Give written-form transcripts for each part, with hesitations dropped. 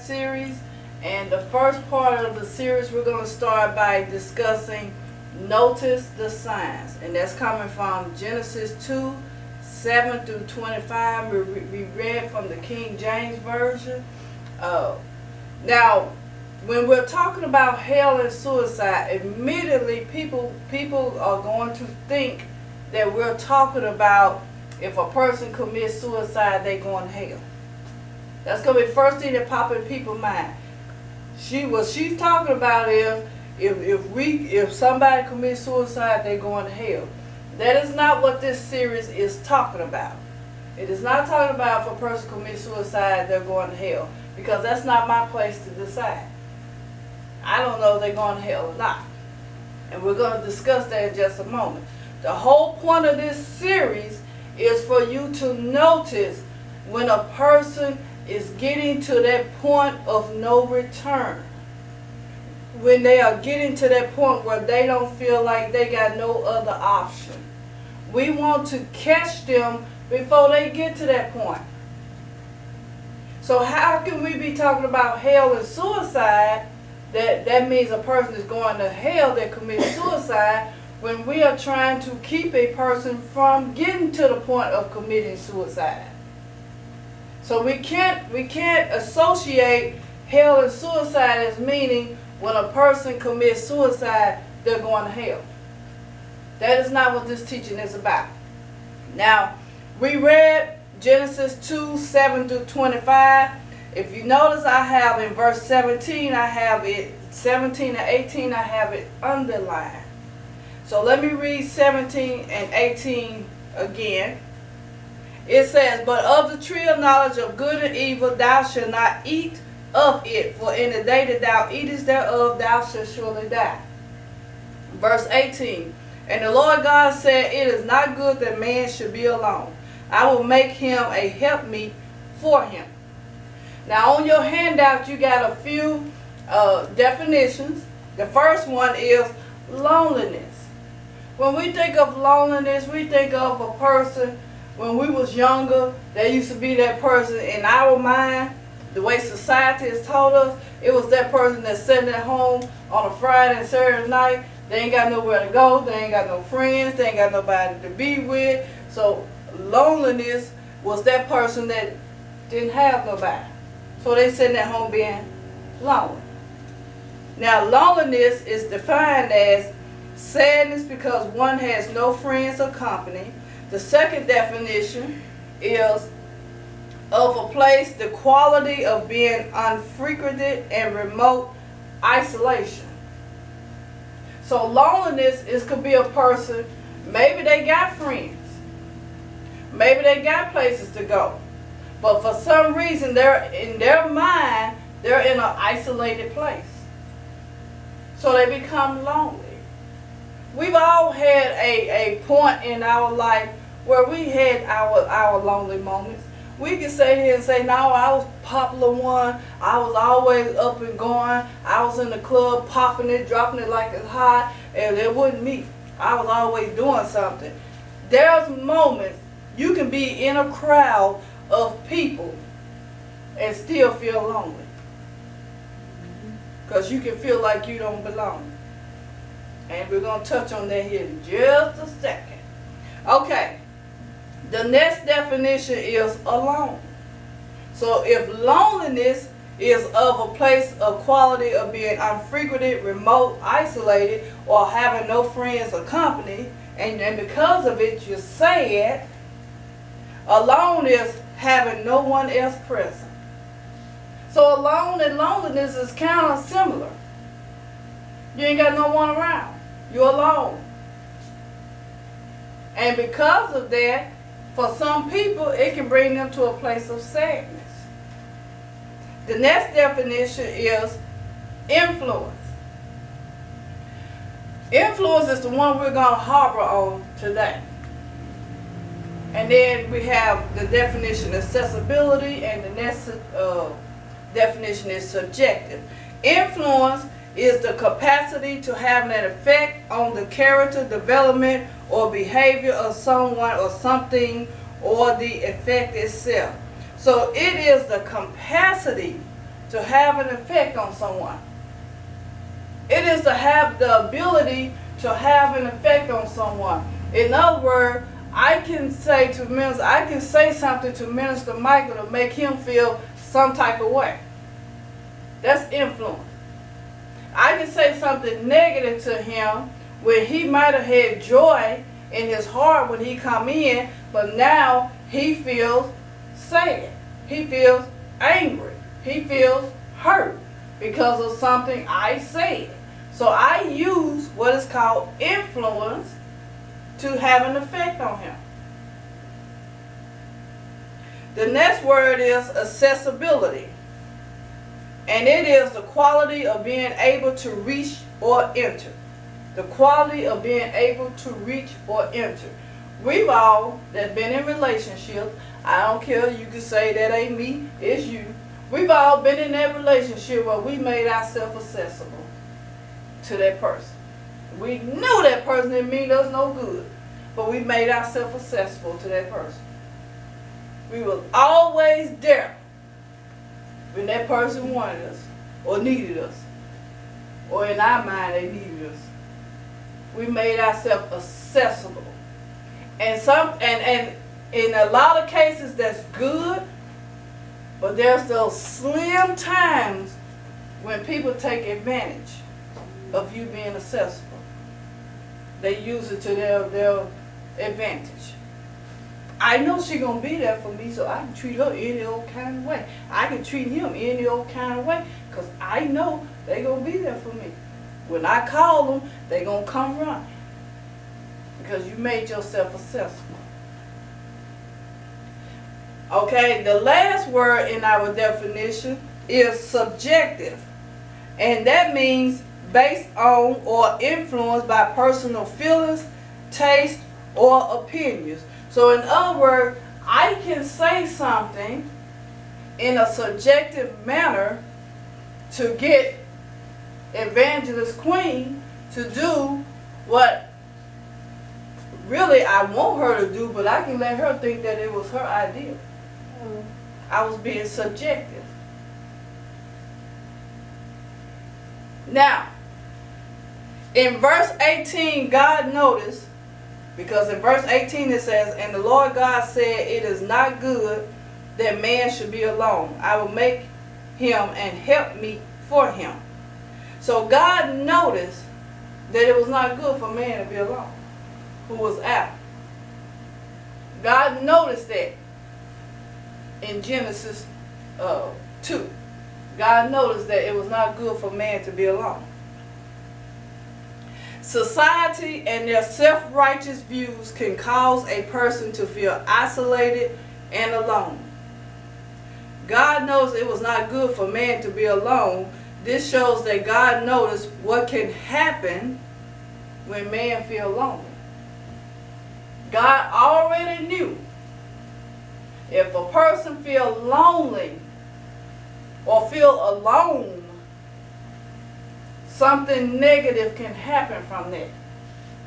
series, and the first part of the series we're going to start by discussing notice the signs, and that's coming from Genesis 2:7 through 25. We read from the King James Version. Now, when we're talking about hell and suicide, immediately people are going to think that we're talking about if a person commits suicide, they're going to hell. That's going to be the first thing that pops in people's mind. What she's talking about is if somebody commits suicide, they're going to hell. That is not what this series is talking about. It is not talking about if a person commits suicide, they're going to hell, because that's not my place to decide. I don't know if they're going to hell or not. And we're going to discuss that in just a moment. The whole point of this series is for you to notice when a person is getting to that point of no return. When they are getting to that point where they don't feel like they got no other option. We want to catch them before they get to that point. So how can we be talking about hell and suicide? That means a person is going to hell that commits suicide, when we are trying to keep a person from getting to the point of committing suicide. So we can't associate hell and suicide as meaning when a person commits suicide, they're going to hell. That is not what this teaching is about. Now, we read Genesis 2:7 through 25. If you notice, I have in verse 17, I have it 17 and 18, I have it underlined. So let me read 17 and 18 again. It says, "But of the tree of knowledge of good and evil thou shalt not eat of it, for in the day that thou eatest thereof thou shalt surely die." Verse 18, "And the Lord God said, It is not good that man should be alone. I will make him a helpmeet for him." Now on your handout you got a few definitions. The first one is loneliness. When we think of loneliness, we think of a person, when we was younger, there used to be that person in our mind, the way society has told us, it was that person that's sitting at home on a Friday and Saturday night. They ain't got nowhere to go, they ain't got no friends, they ain't got nobody to be with. So loneliness was that person that didn't have nobody. So they sitting at home being lonely. Now loneliness is defined as sadness because one has no friends or company. The second definition is of a place, the quality of being unfrequented and remote isolation. So loneliness could be a person, maybe they got friends, maybe they got places to go, but for some reason in their mind they're in an isolated place. So they become lonely. We've all had a point in our life where we had our lonely moments. We can sit here and say, no, I was popular one. I was always up and going. I was in the club popping it, dropping it like it's hot, and it wasn't me. I was always doing something. There's moments you can be in a crowd of people and still feel lonely. Because you can feel like you don't belong. And we're going to touch on that here in just a second. Okay. The next definition is alone. So if loneliness is of a place of quality of being unfrequented, remote, isolated, or having no friends or company, and because of it you're sad, alone is having no one else present. So alone and loneliness is kind of similar. You ain't got no one around. You're alone. And because of that, for some people, it can bring them to a place of sadness. The next definition is influence. Influence is the one we're going to harbor on today. And then we have the definition accessibility, and the next definition is subjective. Influence is the capacity to have an effect on the character, development, or behavior of someone or something, or the effect itself. So it is the capacity to have an effect on someone. It is to have the ability to have an effect on someone. In other words, I can say something to Minister Michael to make him feel some type of way. That's influence. I can say something negative to him when he might have had joy in his heart when he come in, but now he feels sad. He feels angry. He feels hurt because of something I said. So I use what is called influence to have an effect on him. The next word is accessibility. And it is the quality of being able to reach or enter. The quality of being able to reach or enter. We've all that been in relationships, I don't care, you can say that ain't me, it's you. We've all been in that relationship where we made ourselves accessible to that person. We knew that person didn't mean us no good, but we made ourselves accessible to that person. We were always there when that person wanted us or needed us, or in our mind they needed us. We made ourselves accessible. And in a lot of cases that's good, but there's those slim times when people take advantage of you being accessible. They use it to their advantage. I know she's going to be there for me, so I can treat her any old kind of way. I can treat him any old kind of way, because I know they're going to be there for me. When I call them, they're going to come run, because you made yourself accessible. Okay, the last word in our definition is subjective. And that means based on or influenced by personal feelings, taste, or opinions. So in other words, I can say something in a subjective manner to get Evangelist Queen to do what really I want her to do, but I can let her think that it was her idea. I was being subjective. Now, in verse 18, God noticed, because in verse 18 it says, "And the Lord God said, it is not good that man should be alone. I will make him and help me for him." So God noticed that it was not good for man to be alone, who was out. God noticed that in Genesis 2. God noticed that it was not good for man to be alone. Society and their self-righteous views can cause a person to feel isolated and alone. God knows it was not good for man to be alone. This shows that God noticed what can happen when man feels lonely. God already knew if a person feels lonely or feel alone, something negative can happen from that.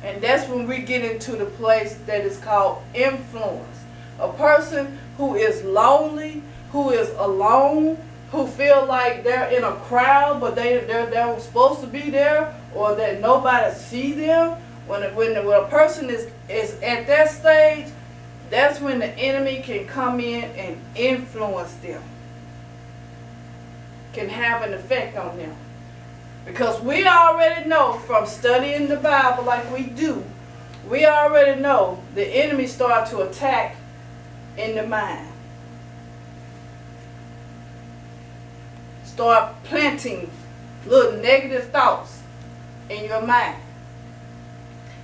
And that's when we get into the place that is called influence. A person who is lonely, who is alone, who feel like they're in a crowd but they're supposed to be there, or that nobody see them. When a person is at that stage, that's when the enemy can come in and influence them, can have an effect on them. Because we already know from studying the Bible like we do, we already know the enemy starts to attack in the mind. Start planting little negative thoughts in your mind.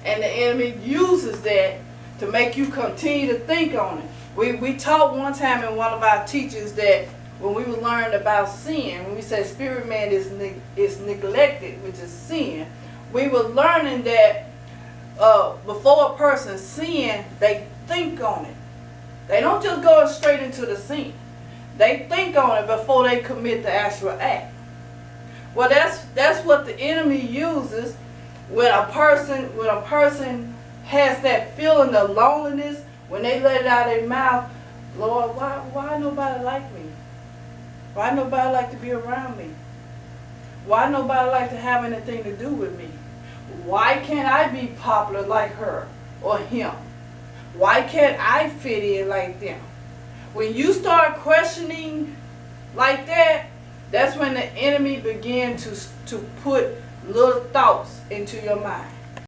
And the enemy uses that to make you continue to think on it. We taught one time in one of our teachings that when we were learning about sin, when we said spirit man is neglected, which is sin, we were learning that before a person sin, they think on it. They don't just go straight into the sin. They think on it before they commit the actual act. Well, that's what the enemy uses when a person has that feeling of loneliness, when they let it out of their mouth. Lord, why nobody like me? Why nobody like to be around me? Why nobody like to have anything to do with me? Why can't I be popular like her or him? Why can't I fit in like them? When you start questioning like that, that's when the enemy begin to put little thoughts into your mind.